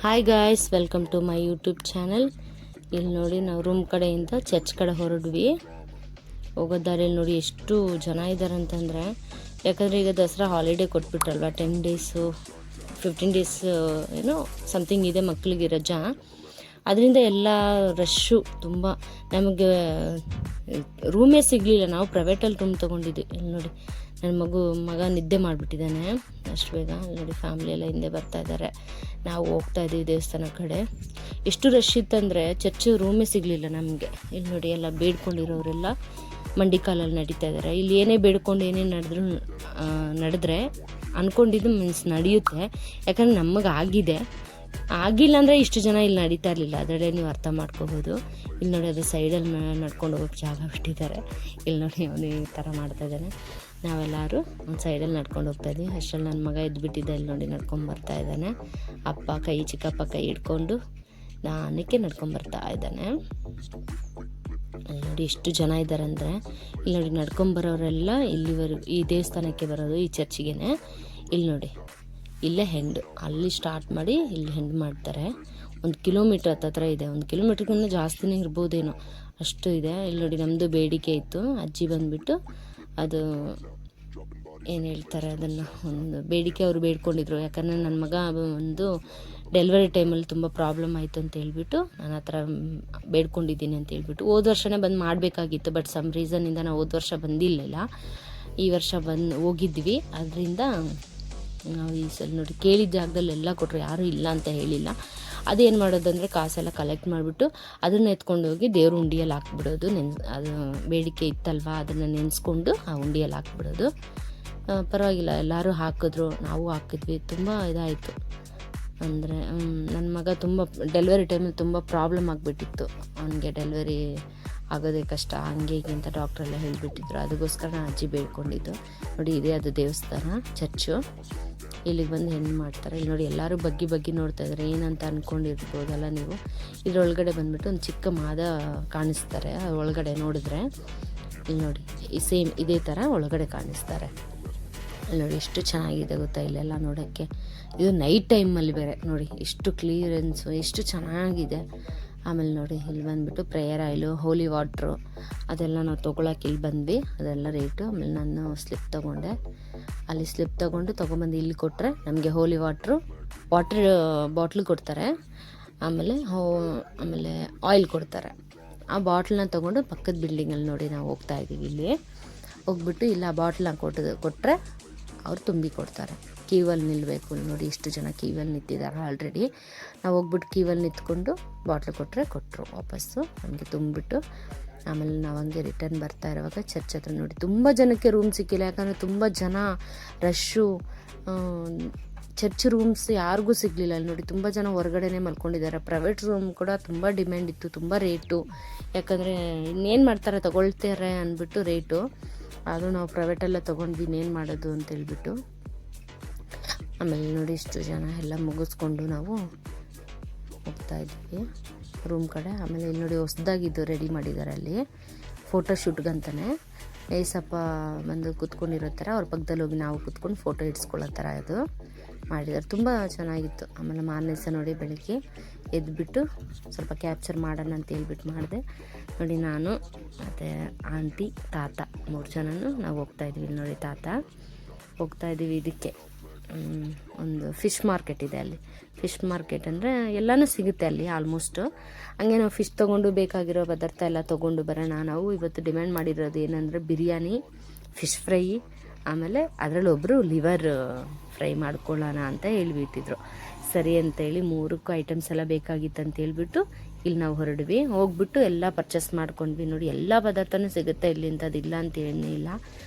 Hi guys, welcome to my YouTube channel. ಇಲ್ಲಿ ನೋಡಿ ನಾವು ರೂಮ್ ಕಡೆಯಿಂದ ಚರ್ಚ್ ಕಡೆ ಹೊರಡ್ವಿ. ಹೋಗೋ ದಾರಿಯಲ್ಲಿ ನೋಡಿ ಎಷ್ಟು ಜನ ಇದ್ದಾರೆ ಅಂತಂದರೆ, ಯಾಕಂದರೆ ಈಗ ದಸರಾ ಹಾಲಿಡೇ ಕೊಟ್ಬಿಟ್ರಲ್ವ, 10 ಡೇಸು 15 ಡೇಸ್ ಏನೋ ಸಮಥಿಂಗ್ ಇದೆ ಮಕ್ಕಳಿಗೆ ರಜಾ. ಅದರಿಂದ ಎಲ್ಲ ರಶ್ಶು ತುಂಬ. ನಮಗೆ ರೂಮೇ ಸಿಗಲಿಲ್ಲ, ನಾವು ಪ್ರೈವೇಟಲ್ಲಿ ರೂಮ್ ತೊಗೊಂಡಿದ್ವಿ. ಇಲ್ಲಿ ನೋಡಿ ನನ್ನ ಮಗ ನಿದ್ದೆ ಮಾಡಿಬಿಟ್ಟಿದ್ದಾನೆ ಅಷ್ಟು ಬೇಗ. ನೋಡಿ ಫ್ಯಾಮಿಲಿ ಎಲ್ಲ ಹಿಂದೆ ಬರ್ತಾ ಇದ್ದಾರೆ, ನಾವು ಹೋಗ್ತಾ ಇದ್ದೀವಿ ದೇವಸ್ಥಾನ ಕಡೆ. ಎಷ್ಟು ರಶ್ ಇತ್ತಂದರೆ ಚರ್ಚ್ ರೂಮೇ ಸಿಗಲಿಲ್ಲ ನಮಗೆ. ಇಲ್ಲಿ ನೋಡಿ ಎಲ್ಲ ಬೇಡ್ಕೊಂಡಿರೋರೆಲ್ಲ ಮಂಡಿ ಕಾಲಲ್ಲಿ ನಡೀತಾ ಇದ್ದಾರೆ. ಇಲ್ಲಿ ಏನೇ ಬೇಡ್ಕೊಂಡು ಏನೇ ನಡೆದ್ರೆ ಅಂದ್ಕೊಂಡಿದ್ದು ಮೀನ್ಸ್ ನಡೆಯುತ್ತೆ. ಯಾಕಂದರೆ ನಮಗೆ ಆಗಿಲ್ಲ ಅಂದರೆ ಇಷ್ಟು ಜನ ಇಲ್ಲಿ ನಡೀತಾ ಇರಲಿಲ್ಲ. ಅದರಲ್ಲೇ ನೀವು ಅರ್ಥ ಮಾಡ್ಕೋಬೋದು. ಇಲ್ಲಿ ನೋಡಿ ಅದು ಸೈಡಲ್ಲಿ ನಡ್ಕೊಂಡು ಹೋಗೋಕ್ಕೆ ಜಾಗ ಬಿಟ್ಟಿದ್ದಾರೆ. ಇಲ್ಲಿ ನೋಡಿ ಅವನು ಈ ಥರ ಮಾಡ್ತಾಯಿದ್ದಾನೆ. ನಾವೆಲ್ಲರೂ ಒಂದು ಸೈಡಲ್ಲಿ ನಡ್ಕೊಂಡು ಹೋಗ್ತಾಯಿದ್ವಿ. ಅಷ್ಟರಲ್ಲಿ ನನ್ನ ಮಗ ಎದ್ದುಬಿಟ್ಟಿದ್ದ. ಇಲ್ಲಿ ನೋಡಿ ನಡ್ಕೊಂಡು ಬರ್ತಾ ಇದ್ದಾನೆ. ಚಿಕ್ಕಪ್ಪ ಕೈ ಹಿಡ್ಕೊಂಡು ನಾನಕ್ಕೆ ನಡ್ಕೊಂಬರ್ತಾ ಇದ್ದಾನೆ. ಅಲ್ಲಿ ನೋಡಿ ಎಷ್ಟು ಜನ ಇದ್ದಾರೆ ಅಂದರೆ, ಇಲ್ಲಿ ನೋಡಿ ನಡ್ಕೊಂಬರೋರೆಲ್ಲ ಇಲ್ಲಿವರೆಗೂ ಈ ದೇವಸ್ಥಾನಕ್ಕೆ ಬರೋದು, ಈ ಚರ್ಚಿಗೆ. ಇಲ್ಲಿ ನೋಡಿ ಇಲ್ಲೇ ಹೆಂಡು, ಅಲ್ಲಿ ಸ್ಟಾರ್ಟ್ ಮಾಡಿ ಇಲ್ಲಿ ಹೆಂಡು ಮಾಡ್ತಾರೆ. 1 ಕಿಲೋಮೀಟ್ರ್ ಹತ್ತತ್ರ ಇದೆ. 1 ಕಿಲೋಮೀಟ್ರ್ಗಿಂತ ಜಾಸ್ತಿನೇ ಇರ್ಬೋದೇನೋ, ಅಷ್ಟು ಇದೆ. ಇಲ್ಲಿ ನೋಡಿ ನಮ್ಮದು ಬೇಡಿಕೆ ಇತ್ತು. ಅಜ್ಜಿ ಬಂದುಬಿಟ್ಟು ಅದು ಏನು ಹೇಳ್ತಾರೆ ಅದನ್ನು, ಒಂದು ಬೇಡಿಕೆ ಅವರು ಬೇಡ್ಕೊಂಡಿದ್ರು. ಯಾಕಂದರೆ ನನ್ನ ಮಗ ಒಂದು ಡೆಲಿವರಿ ಟೈಮಲ್ಲಿ ತುಂಬ ಪ್ರಾಬ್ಲಮ್ ಆಯಿತು ಅಂತ ಹೇಳ್ಬಿಟ್ಟು ನಾನು ಆ ಥರ ಬೇಡ್ಕೊಂಡಿದ್ದೀನಿ ಅಂತ ಹೇಳ್ಬಿಟ್ಟು ಹೋದ ವರ್ಷವೇ ಬಂದು ಮಾಡಬೇಕಾಗಿತ್ತು. ಬಟ್ ಸಮ್ ರೀಸನ್ನಿಂದ ನಾವು ಹೋದ ವರ್ಷ ಬಂದಿಲ್ಲ. ಈ ವರ್ಷ ಹೋಗಿದ್ವಿ. ಅದರಿಂದ ನಾವು ಈ ಸಲ ನೋಡಿ ಕೇಳಿದ ಜಾಗದಲ್ಲಿ ಎಲ್ಲ ಕೊಟ್ಟರು, ಯಾರೂ ಇಲ್ಲ ಅಂತ ಹೇಳಿಲ್ಲ. ಅದೇನು ಮಾಡೋದಂದರೆ ಕಾಸೆಲ್ಲ ಕಲೆಕ್ಟ್ ಮಾಡಿಬಿಟ್ಟು ಅದನ್ನು ಎತ್ಕೊಂಡು ಹೋಗಿ ದೇವ್ರ ಉಂಡಿಯಲ್ಲಿ ಹಾಕ್ಬಿಡೋದು. ಅದು ಬೇಡಿಕೆ ಇತ್ತಲ್ವ, ಅದನ್ನು ನೆನೆಸ್ಕೊಂಡು ಆ ಉಂಡಿಯಲ್ಲಿ ಹಾಕ್ಬಿಡೋದು. ಪರವಾಗಿಲ್ಲ, ಎಲ್ಲರೂ ಹಾಕಿದ್ರು, ನಾವು ಹಾಕಿದ್ವಿ. ತುಂಬ ಇದಾಯಿತು. ಅಂದರೆ ನನ್ನ ಮಗ ತುಂಬ ಡೆಲಿವರಿ ಟೈಮಲ್ಲಿ ತುಂಬ ಪ್ರಾಬ್ಲಮ್ ಆಗಿಬಿಟ್ಟಿತ್ತು. ಅವನಿಗೆ ಡೆಲಿವರಿ ಆಗೋದೇ ಕಷ್ಟ, ಹಂಗೆ ಹೀಗೆ ಅಂತ ಡಾಕ್ಟ್ರೆಲ್ಲ ಹೇಳಿಬಿಟ್ಟಿದ್ರು. ಅದಕ್ಕೋಸ್ಕರ ನಾನು ಅಜ್ಜಿ ಬೇಡ್ಕೊಂಡಿದ್ದು. ನೋಡಿ ಇದೇ ಅದು ದೇವಸ್ಥಾನ, ಚರ್ಚು. ಇಲ್ಲಿಗೆ ಬಂದು ಹೆಣ್ಣು ಮಾಡ್ತಾರೆ. ಇಲ್ಲಿ ನೋಡಿ ಎಲ್ಲರೂ ಬಗ್ಗಿ ನೋಡ್ತಾ ಇದ್ದಾರೆ. ಏನಂತ ಅಂದ್ಕೊಂಡಿರ್ಬೋದಲ್ಲ ನೀವು. ಇದರೊಳಗಡೆ ಬಂದುಬಿಟ್ಟು ಒಂದು ಚಿಕ್ಕ ಮಾದ ಕಾಣಿಸ್ತಾರೆ. ಒಳಗಡೆ ನೋಡಿದ್ರೆ ಇಲ್ಲಿ ನೋಡಿ ಸೇಮ್ ಇದೇ ಥರ ಒಳಗಡೆ ಕಾಣಿಸ್ತಾರೆ. ಇಲ್ಲಿ ನೋಡಿ ಎಷ್ಟು ಚೆನ್ನಾಗಿದೆ ಗೊತ್ತಾ ಇಲ್ಲೆಲ್ಲ ನೋಡೋಕ್ಕೆ. ಇದು ನೈಟ್ ಟೈಮಲ್ಲಿ ಬೇರೆ ನೋಡಿ ಎಷ್ಟು ಕ್ಲಿಯರೆನ್ಸು, ಎಷ್ಟು ಚೆನ್ನಾಗಿದೆ. ಆಮೇಲೆ ನೋಡಿ ಇಲ್ಲಿ ಬಂದುಬಿಟ್ಟು ಪ್ರೇಯರ್ ಆಯಿಲು, ಹೋಲಿ ವಾಟ್ರು ಅದೆಲ್ಲ ನಾವು ತೊಗೊಳಕ್ಕೆ ಇಲ್ಲಿ ಬಂದ್ವಿ. ಅದೆಲ್ಲ ರೇಟು. ಆಮೇಲೆ ನಾನು ಸ್ಲಿಪ್ ತೊಗೊಂಡೆ. ಅಲ್ಲಿ ಸ್ಲಿಪ್ ತೊಗೊಂಬಂದು ಇಲ್ಲಿ ಕೊಟ್ಟರೆ ನಮಗೆ ಹೋಲಿ ವಾಟ್ರ್ ಬಾಟ್ಲು ಕೊಡ್ತಾರೆ. ಆಮೇಲೆ ಆಯಿಲ್ ಕೊಡ್ತಾರೆ. ಆ ಬಾಟ್ಲನ್ನ ತೊಗೊಂಡು ಪಕ್ಕದ ಬಿಲ್ಡಿಂಗಲ್ಲಿ ನೋಡಿ ನಾವು ಹೋಗ್ತಾ ಇದ್ದೀವಿ. ಇಲ್ಲಿ ಹೋಗ್ಬಿಟ್ಟು ಇಲ್ಲ ಆ ಬಾಟ್ಲನ್ನ ಕೊಟ್ಟರೆ ಅವ್ರು ತುಂಬಿ ಕೊಡ್ತಾರೆ. ಕ್ಯೂವಲ್ಲಿ ನಿಲ್ಲಬೇಕು. ನೋಡಿ ಇಷ್ಟು ಜನ ಕ್ಯೂವಲ್ಲಿ ನಿಂತಿದ್ದಾರೆ ಆಲ್ರೆಡಿ. ನಾವು ಹೋಗ್ಬಿಟ್ಟು ಕ್ಯೂವಲ್ಲಿ ನಿಂತ್ಕೊಂಡು ಬಾಟ್ಲು ಕೊಟ್ಟರು ವಾಪಸ್ಸು ನಮಗೆ ತುಂಬಿಬಿಟ್ಟು. ಆಮೇಲೆ ನಾವು ಹಂಗೆ ರಿಟರ್ನ್ ಬರ್ತಾ ಇರುವಾಗ ಚರ್ಚ್ ಹತ್ರ ನೋಡಿ ತುಂಬ ಜನಕ್ಕೆ ರೂಮ್ ಸಿಕ್ಕಿಲ್ಲ. ಯಾಕಂದರೆ ತುಂಬ ಜನ ರಶ್ಶು. ಚರ್ಚ್ ರೂಮ್ಸ್ ಯಾರಿಗೂ ಸಿಗಲಿಲ್ಲ. ಅಲ್ಲಿ ನೋಡಿ ತುಂಬ ಜನ ಹೊರಗಡೆನೇ ಮಲ್ಕೊಂಡಿದ್ದಾರೆ. ಪ್ರೈವೇಟ್ ರೂಮ್ ಕೂಡ ತುಂಬ ಡಿಮ್ಯಾಂಡ್ ಇತ್ತು, ತುಂಬ ರೇಟು. ಯಾಕಂದರೆ ಇನ್ನೇನು ಮಾಡ್ತಾರೆ, ತೊಗೊಳ್ತಾರೆ ಅಂದ್ಬಿಟ್ಟು ರೇಟು. ಆದರೂ ನಾವು ಪ್ರೈವೇಟೆಲ್ಲ ತೊಗೊಂಡ್ವಿ, ಇನ್ನೇನು ಮಾಡೋದು ಅಂತೇಳ್ಬಿಟ್ಟು. ಆಮೇಲೆ ನೋಡಿ ಇಷ್ಟು ಜನ ಎಲ್ಲ ಮುಗಿಸ್ಕೊಂಡು ನಾವು ಹೋಗ್ತಾ ಇದ್ವಿ ರೂಮ್ ಕಡೆ. ಆಮೇಲೆ ಇಲ್ಲಿ ನೋಡಿ ಹೊಸ್ದಾಗಿದ್ದು ರೆಡಿ ಮಾಡಿದ್ದಾರೆ ಅಲ್ಲಿ ಫೋಟೋ ಶೂಟ್ಗಂತಾನೆ. ಏಸಪ್ಪ ಬಂದು ಕೂತ್ಕೊಂಡಿರೋ ಥರ ಅವ್ರ ಪಕ್ಕದಲ್ಲಿ ಹೋಗಿ ನಾವು ಕೂತ್ಕೊಂಡು ಫೋಟೋ ಇಡ್ಸ್ಕೊಳ್ಳೋ ಥರ ಇದು ಮಾಡಿದ್ದಾರೆ. ತುಂಬ ಚೆನ್ನಾಗಿತ್ತು. ಆಮೇಲೆ ಮಾರನೇ ದಿವಸ ನೋಡಿ ಬೆಳಗ್ಗೆ ಎದ್ದುಬಿಟ್ಟು ಸ್ವಲ್ಪ ಕ್ಯಾಪ್ಚರ್ ಮಾಡೋಣ ಅಂತ ಹೇಳ್ಬಿಟ್ಟು ಮಾಡಿದೆ. ನೋಡಿ ನಾನು ಮತ್ತು ಆಂಟಿ, ತಾತ 3 ಜನನೂ ನಾವು ಹೋಗ್ತಾಯಿದ್ವಿ. ನೋಡಿ ತಾತ ಹೋಗ್ತಾಯಿದ್ದೀವಿ ಇದಕ್ಕೆ, ಒಂದು ಫಿಶ್ ಮಾರ್ಕೆಟ್ ಇದೆ ಅಲ್ಲಿ. ಫಿಶ್ ಮಾರ್ಕೆಟ್ ಅಂದರೆ ಎಲ್ಲನೂ ಸಿಗುತ್ತೆ ಅಲ್ಲಿ ಆಲ್ಮೋಸ್ಟು. ಹಂಗೆ ನಾವು ಫಿಶ್ ತೊಗೊಂಡು ಬೇಕಾಗಿರೋ ಪದಾರ್ಥ ಎಲ್ಲ ತೊಗೊಂಡು ಬರೋಣ. ನಾವು ಇವತ್ತು ಡಿಮ್ಯಾಂಡ್ ಮಾಡಿರೋದು ಏನಂದರೆ ಬಿರಿಯಾನಿ, ಫಿಶ್ ಫ್ರೈ, ಆಮೇಲೆ ಅದರಲ್ಲಿ ಒಬ್ಬರು ಲಿವರ್ ಫ್ರೈ ಮಾಡ್ಕೊಳ್ಳೋಣ ಅಂತ ಹೇಳಿಬಿಟ್ಟಿದ್ರು. ಸರಿ ಅಂತೇಳಿ 3 ಐಟಮ್ಸ್ ಎಲ್ಲ ಬೇಕಾಗಿತ್ತು ಅಂತ ಹೇಳ್ಬಿಟ್ಟು ಇಲ್ಲಿ ನಾವು ಹೊರಡ್ವಿ. ಹೋಗ್ಬಿಟ್ಟು ಎಲ್ಲ ಪರ್ಚೇಸ್ ಮಾಡ್ಕೊಂಡ್ವಿ. ನೋಡಿ ಎಲ್ಲ ಪದಾರ್ಥನೂ ಸಿಗುತ್ತೆ ಇಲ್ಲಿ, ಇಂಥದ್ದಿಲ್ಲ ಅಂತ ಏನಿಲ್ಲ.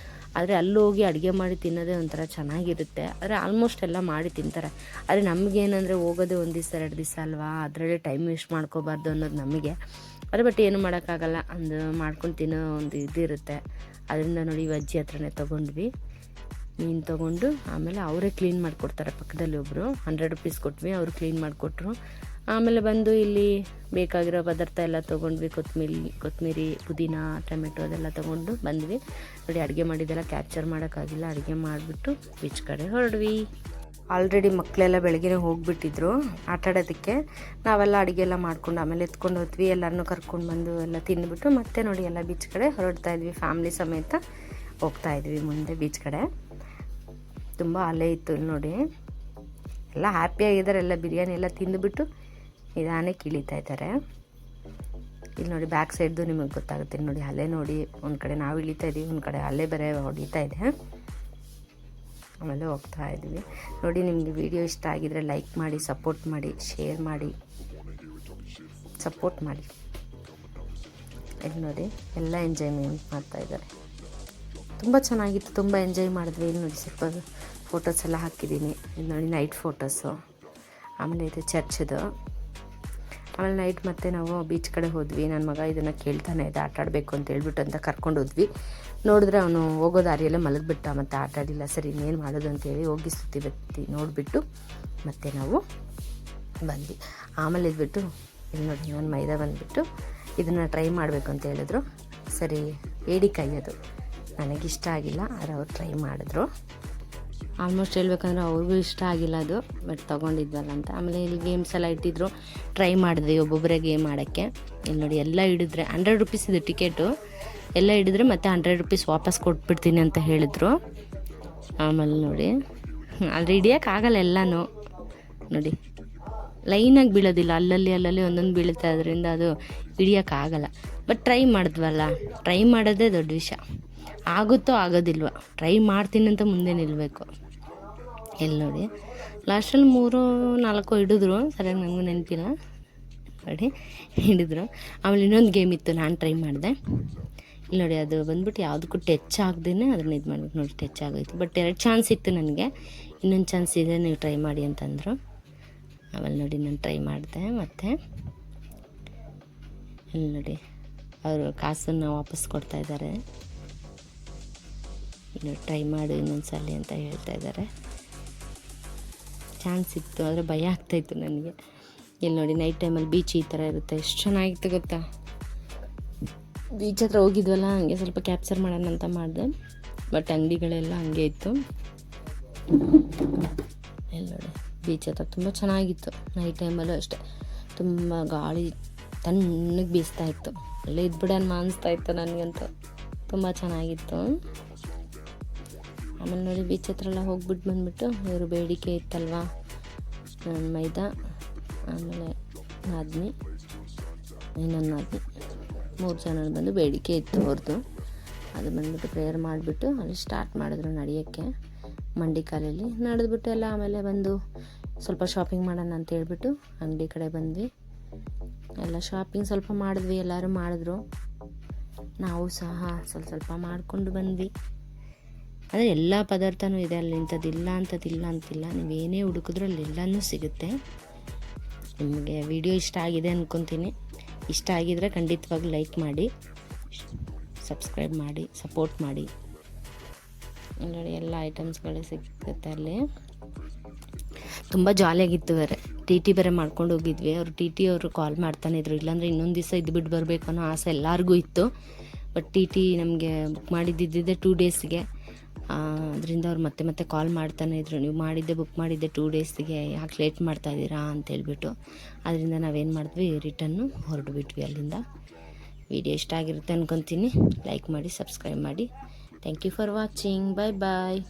ಆದರೆ ಅಲ್ಲಿ ಹೋಗಿ ಅಡುಗೆ ಮಾಡಿ ತಿನ್ನೋದೇ ಒಂಥರ ಚೆನ್ನಾಗಿರುತ್ತೆ. ಆದರೆ ಆಲ್ಮೋಸ್ಟ್ ಎಲ್ಲ ಮಾಡಿ ತಿಂತಾರೆ. ಆದರೆ ನಮಗೇನಂದರೆ ಹೋಗೋದೇ 1 ದಿವಸ 2 ದಿವಸ ಅಲ್ವಾ, ಅದರಲ್ಲೇ ಟೈಮ್ ವೇಸ್ಟ್ ಮಾಡ್ಕೋಬಾರ್ದು ಅನ್ನೋದು ನಮಗೆ. ಆದರೆ ಬಟ್ ಏನು ಮಾಡೋಕ್ಕಾಗಲ್ಲ, ಒಂದು ಮಾಡ್ಕೊಂಡು ತಿನ್ನೋ ಒಂದು ಇದಿರುತ್ತೆ. ಅದರಿಂದ ನೋಡಿ ಅಜ್ಜಿ ಹತ್ರನೇ ತೊಗೊಂಡ್ವಿ. ಮೀನು ತೊಗೊಂಡು ಆಮೇಲೆ ಅವರೇ ಕ್ಲೀನ್ ಮಾಡಿಕೊಡ್ತಾರೆ. ಪಕ್ಕದಲ್ಲಿ ಒಬ್ಬರು 100 ರೂಪೀಸ್ ಕೊಟ್ವಿ, ಅವರು ಕ್ಲೀನ್ ಮಾಡಿಕೊಟ್ರು. ಆಮೇಲೆ ಬಂದು ಇಲ್ಲಿ ಬೇಕಾಗಿರೋ ಪದಾರ್ಥ ಎಲ್ಲ ತೊಗೊಂಡ್ವಿ. ಕೊತ್ತಂಬರಿ, ಪುದೀನ, ಟೊಮೆಟೊ ಅದೆಲ್ಲ ತೊಗೊಂಡು ಬಂದ್ವಿ. ನೋಡಿ ಅಡುಗೆ ಮಾಡಿದ್ದೆಲ್ಲ ಕ್ಯಾಪ್ಚರ್ ಮಾಡೋಕ್ಕಾಗಿಲ್ಲ. ಅಡುಗೆ ಮಾಡಿಬಿಟ್ಟು ಬೀಚ್ ಕಡೆ ಹೊರಡ್ವಿ. ಆಲ್ರೆಡಿ ಮಕ್ಕಳೆಲ್ಲ ಬೆಳಗ್ಗೆ ಹೋಗಿಬಿಟ್ಟಿದ್ರು ಆಟಾಡೋದಕ್ಕೆ. ನಾವೆಲ್ಲ ಅಡುಗೆ ಎಲ್ಲ ಮಾಡ್ಕೊಂಡು ಆಮೇಲೆ ಎತ್ಕೊಂಡು ಹೋದ್ವಿ. ಎಲ್ಲರನ್ನೂ ಕರ್ಕೊಂಡು ಬಂದು ಎಲ್ಲ ತಿಂದುಬಿಟ್ಟು ಮತ್ತೆ ನೋಡಿ ಎಲ್ಲ ಬೀಚ್ ಕಡೆ ಹೊರಡ್ತಾಯಿದ್ವಿ. ಫ್ಯಾಮ್ಲಿ ಸಮೇತ ಹೋಗ್ತಾಯಿದ್ವಿ ಮುಂದೆ ಬೀಚ್ ಕಡೆ. ತುಂಬ ಅಲೆ ಇತ್ತು ಇಲ್ಲಿ ನೋಡಿ. ಎಲ್ಲ ಹ್ಯಾಪಿಯಾಗಿದ್ದಾರೆ. ಎಲ್ಲ ಬಿರಿಯಾನಿ ಎಲ್ಲ ತಿಂದುಬಿಟ್ಟು ನಿಧಾನಕ್ಕೆ ಇಳಿತಾ ಇದ್ದಾರೆ. ಇಲ್ಲಿ ನೋಡಿ ಬ್ಯಾಕ್ ಸೈಡ್ದು ನಿಮಗೆ ಗೊತ್ತಾಗುತ್ತೆ ನೋಡಿ. ಅಲೆ ನೋಡಿ, ಒಂದು ಕಡೆ ನಾವು ಇಳಿತಾ ಇದ್ದೀವಿ, ಒಂದು ಕಡೆ ಅಲೆ ಬೇರೆ ಹೊಡಿತಾ ಇದೆ. ಆಮೇಲೆ ಹೋಗ್ತಾ ಇದ್ವಿ ನೋಡಿ. ನಿಮಗೆ ವಿಡಿಯೋ ಇಷ್ಟ ಆಗಿದರೆ ಲೈಕ್ ಮಾಡಿ, ಸಪೋರ್ಟ್ ಮಾಡಿ, ಶೇರ್ ಮಾಡಿ, ಸಪೋರ್ಟ್ ಮಾಡಿ. ಇಲ್ಲಿ ನೋಡಿ ಎಲ್ಲ ಎಂಜಾಯ್ಮೆಂಟ್ ಮಾಡ್ತಾಯಿದ್ದಾರೆ. ತುಂಬ ಚೆನ್ನಾಗಿತ್ತು, ತುಂಬ ಎಂಜಾಯ್ ಮಾಡಿದ್ವಿ. ಇಲ್ಲಿ ನೋಡಿ ಸ್ವಲ್ಪ ಫೋಟೋಸ್ ಎಲ್ಲ ಹಾಕಿದ್ದೀನಿ. ಇದು ನೋಡಿ ನೈಟ್ ಫೋಟೋಸು. ಆಮೇಲೆ ಇದು ಚರ್ಚ್ದು. ಆಮೇಲೆ ನೈಟ್ ಮತ್ತೆ ನಾವು ಬೀಚ್ ಕಡೆ ಹೋದ್ವಿ. ನನ್ನ ಮಗ ಇದನ್ನು ಕೇಳ್ತಾನೆ ಇದೆ ಆಟಾಡಬೇಕು ಅಂತ ಹೇಳ್ಬಿಟ್ಟು ಅಂತ ಕರ್ಕೊಂಡು ಹೋದ್ವಿ. ನೋಡಿದ್ರೆ ಅವನು ಹೋಗೋ ದಾರಿಯಲ್ಲೇ ಮಲಗಿಬಿಟ್ಟ, ಮತ್ತು ಆಟಾಡಿಲ್ಲ. ಸರಿ ಇನ್ನೇನು ಮಾಡೋದು ಅಂತೇಳಿ ಹೋಗಿ ಸುತ್ತಿ ನೋಡಿಬಿಟ್ಟು ಮತ್ತೆ ನಾವು ಬಂದ್ವಿ. ಆಮೇಲೆ ಇದ್ಬಿಟ್ಟು ಇಲ್ಲಿ ನೋಡಿ ನನ್ನ ಮೈದಾ ಬಂದುಬಿಟ್ಟು ಇದನ್ನು ಟ್ರೈ ಮಾಡಬೇಕು ಅಂತ ಹೇಳಿದ್ರು. ಸರಿ ಏಡಿಕಾಯಿ ಅದು ನನಗಿಷ್ಟ ಆಗಿಲ್ಲ, ಆದರೆ ಅವ್ರು ಟ್ರೈ ಮಾಡಿದ್ರು. ಆಲ್ಮೋಸ್ಟ್ ಹೇಳ್ಬೇಕಂದ್ರೆ ಅವ್ರಿಗೂ ಇಷ್ಟ ಆಗಿಲ್ಲ ಅದು, ಬಟ್ ತೊಗೊಂಡಿದ್ವಲ್ಲ ಅಂತ. ಆಮೇಲೆ ಇಲ್ಲಿ ಗೇಮ್ಸ್ ಎಲ್ಲ ಇಟ್ಟಿದ್ರು, ಟ್ರೈ ಮಾಡಿದ್ವಿ ಒಬ್ಬೊಬ್ಬರೇ ಗೇಮ್ ಮಾಡೋಕ್ಕೆ. ಇಲ್ಲಿ ನೋಡಿ ಎಲ್ಲ ಹಿಡಿದ್ರೆ 100 ರುಪೀಸ್ ಇದು ಟಿಕೆಟು. ಎಲ್ಲ ಹಿಡಿದ್ರೆ ಮತ್ತೆ 100 ರುಪೀಸ್ ವಾಪಸ್ ಕೊಟ್ಬಿಡ್ತೀನಿ ಅಂತ ಹೇಳಿದ್ರು. ಆಮೇಲೆ ನೋಡಿ ಅಲ್ಲಿ ಹಿಡಿಯೋಕ್ಕಾಗಲ್ಲ ಎಲ್ಲನೂ ನೋಡಿ, ಲೈನಾಗಿ ಬೀಳೋದಿಲ್ಲ, ಅಲ್ಲಲ್ಲಿ ಒಂದೊಂದು ಬೀಳುತ್ತೆ. ಅದರಿಂದ ಅದು ಹಿಡಿಯೋಕ್ಕಾಗಲ್ಲ. ಬಟ್ ಟ್ರೈ ಮಾಡಿದ್ವಲ್ಲ, ಟ್ರೈ ಮಾಡೋದೇ ದೊಡ್ಡ ವಿಷಯ. ಆಗುತ್ತೋ ಆಗೋದಿಲ್ವ, ಟ್ರೈ ಮಾಡ್ತೀನಿ ಅಂತ ಮುಂದೆ ನಿಲ್ಲಬೇಕು. ಇಲ್ಲಿ ನೋಡಿ ಲಾಸ್ಟಲ್ಲಿ 3-4 ಹಿಡಿದ್ರು, ಸರಿಯಾಗಿ ನನಗೂ ನೆನಪಿಲ್ಲ ನೋಡಿ, ಹಿಡಿದ್ರು. ಆಮೇಲೆ ಇನ್ನೊಂದು ಗೇಮ್ ಇತ್ತು, ನಾನು ಟ್ರೈ ಮಾಡಿದೆ. ಇಲ್ಲಿ ನೋಡಿ ಅದು ಬಂದ್ಬಿಟ್ಟು ಯಾವುದಕ್ಕೂ ಟಚ್ ಆಗದೇನೆ ಅದನ್ನ ಇದು ಮಾಡ್ಬಿಟ್ಟು ನೋಡಿ ಟಚ್ ಆಗೋಯ್ತು. ಬಟ್ 2 ಚಾನ್ಸ್ ಇತ್ತು ನನಗೆ, ಇನ್ನೊಂದು ಚಾನ್ಸ್ ಇದೆ ನೀವು ಟ್ರೈ ಮಾಡಿ ಅಂತಂದರು. ಆಮೇಲೆ ನೋಡಿ ನಾನು ಟ್ರೈ ಮಾಡಿದೆ. ಮತ್ತು ಇಲ್ಲಿ ನೋಡಿ ಅವರು ಕಾಸನ್ನು ವಾಪಸ್ ಕೊಡ್ತಾಯಿದ್ದಾರೆ. ಇನ್ನು ಟ್ರೈ ಮಾಡು ಇನ್ನೊಂದು ಸಲ ಅಂತ ಹೇಳ್ತಾ ಇದ್ದಾರೆ. ಚಾನ್ಸ್ ಇತ್ತು, ಆದರೆ ಭಯ ಆಗ್ತಾಯಿತ್ತು ನನಗೆ. ಇಲ್ಲಿ ನೋಡಿ ನೈಟ್ ಟೈಮಲ್ಲಿ ಬೀಚ್ ಈ ಥರ ಇರುತ್ತೆ, ಎಷ್ಟು ಚೆನ್ನಾಗಿತ್ತು ಗೊತ್ತಾ. ಬೀಚ್ ಹತ್ರ ಹೋಗಿದ್ವಲ್ಲ, ಹಂಗೆ ಸ್ವಲ್ಪ ಕ್ಯಾಪ್ಚರ್ ಮಾಡೋಣ ಅಂತ ಮಾಡಿದೆ. ಬಟ್ ಅಂಗಡಿಗಳೆಲ್ಲ ಹಂಗೆ ಇತ್ತು. ಇಲ್ಲಿ ನೋಡಿ ಬೀಚ್ ಹತ್ರ ತುಂಬ ಚೆನ್ನಾಗಿತ್ತು. ನೈಟ್ ಟೈಮಲ್ಲೂ ಅಷ್ಟೇ ತುಂಬ ಗಾಳಿ ತಣ್ಣಗೆ ಬೀಸ್ತಾ ಇತ್ತು. ಅಲ್ಲೇ ಇದ್ಬಿಡೋಣ ಅನಿಸ್ತಾ ಇತ್ತು ನನಗಂತೂ, ತುಂಬ ಚೆನ್ನಾಗಿತ್ತು. ಆಮೇಲೆ ನೋಡಿ ಬೀಚ್ ಹತ್ರ ಎಲ್ಲ ಹೋಗ್ಬಿಟ್ಟು ಬಂದುಬಿಟ್ಟು ಇವರು ಬೇಡಿಕೆ ಇತ್ತಲ್ವ, ಮೈದಾ ಆಮೇಲೆ ನಾದಿನಿ, ಇನ್ನೊಂದು ನಾದಿನಿ, 3 ಜನ ಬಂದು ಬೇಡಿಕೆ ಇತ್ತು ಅವ್ರದ್ದು. ಅದು ಬಂದುಬಿಟ್ಟು ಪ್ರೇಯರ್ ಮಾಡಿಬಿಟ್ಟು ಅಲ್ಲಿ ಸ್ಟಾರ್ಟ್ ಮಾಡಿದ್ರು ನಡೆಯೋಕ್ಕೆ ಮಂಡಿ ಕಾಲಲ್ಲಿ ನಡೆದ್ಬಿಟ್ಟು ಎಲ್ಲ. ಆಮೇಲೆ ಬಂದು ಸ್ವಲ್ಪ ಶಾಪಿಂಗ್ ಮಾಡೋಣ ಅಂತ ಹೇಳ್ಬಿಟ್ಟು ಅಂಗಡಿ ಕಡೆ ಬಂದ್ವಿ. ಎಲ್ಲ ಶಾಪಿಂಗ್ ಸ್ವಲ್ಪ ಮಾಡಿದ್ವಿ, ಎಲ್ಲರೂ ಮಾಡಿದ್ರು, ನಾವು ಸಹ ಸ್ವಲ್ಪ ಮಾಡಿಕೊಂಡು ಬಂದ್ವಿ. ಆದರೆ ಎಲ್ಲ ಪದಾರ್ಥನೂ ಇದೆ ಅಲ್ಲಿ, ಇಂಥದ್ದಿಲ್ಲ ಅಂತಿಲ್ಲ. ನೀವೇನೇ ಹುಡುಕಿದ್ರೂ ಅಲ್ಲಿ ಎಲ್ಲನೂ ಸಿಗುತ್ತೆ. ನಿಮಗೆ ವಿಡಿಯೋ ಇಷ್ಟ ಆಗಿದೆ ಅಂದ್ಕೊತೀನಿ. ಇಷ್ಟ ಆಗಿದರೆ ಖಂಡಿತವಾಗಿ ಲೈಕ್ ಮಾಡಿ, ಸಬ್ಸ್ಕ್ರೈಬ್ ಮಾಡಿ, ಸಪೋರ್ಟ್ ಮಾಡಿ. ನೋಡಿ ಎಲ್ಲ ಐಟಮ್ಸ್ಗಳೇ ಸಿಗುತ್ತೆ ಅಲ್ಲಿ. ತುಂಬ ಜಾಲಿಯಾಗಿತ್ತು. ಬೇರೆ ಟಿ ಬೇರೆ ಮಾಡ್ಕೊಂಡು ಹೋಗಿದ್ವಿ. ಅವರು ಅವರು ಕಾಲ್ ಮಾಡ್ತಾನಿದ್ರು, ಇಲ್ಲಾಂದರೆ ಇನ್ನೊಂದು ದಿವಸ ಇದ್ಬಿಟ್ಟು ಬರಬೇಕು ಅನ್ನೋ ಆಸೆ ಎಲ್ಲರಿಗೂ ಇತ್ತು. ಬಟ್ ನಮಗೆ ಬುಕ್ ಮಾಡಿದ್ದಿದ್ದೆ 2 ಡೇಸ್ಗೆ. ಅದರಿಂದ ಅವ್ರು ಮತ್ತೆ ಕಾಲ್ ಮಾಡ್ತಾನೆ ಇದ್ರು, ನೀವು ಬುಕ್ ಮಾಡಿದ್ದೆ 2 ಡೇಸ್ಗೆ, ಯಾಕೆ ಲೇಟ್ ಮಾಡ್ತಾಯಿದ್ದೀರಾ ಅಂತೇಳ್ಬಿಟ್ಟು. ಅದರಿಂದ ನಾವೇನು ಮಾಡಿದ್ವಿ, ರಿಟರ್ನು ಹೊರಡ್ಬಿಟ್ವಿ ಅಲ್ಲಿಂದ. ವಿಡಿಯೋ ಇಷ್ಟ ಆಗಿರುತ್ತೆ ಅಂದ್ಕೊತೀನಿ. ಲೈಕ್ ಮಾಡಿ, ಸಬ್ಸ್ಕ್ರೈಬ್ ಮಾಡಿ. Thank you for watching. Bye bye.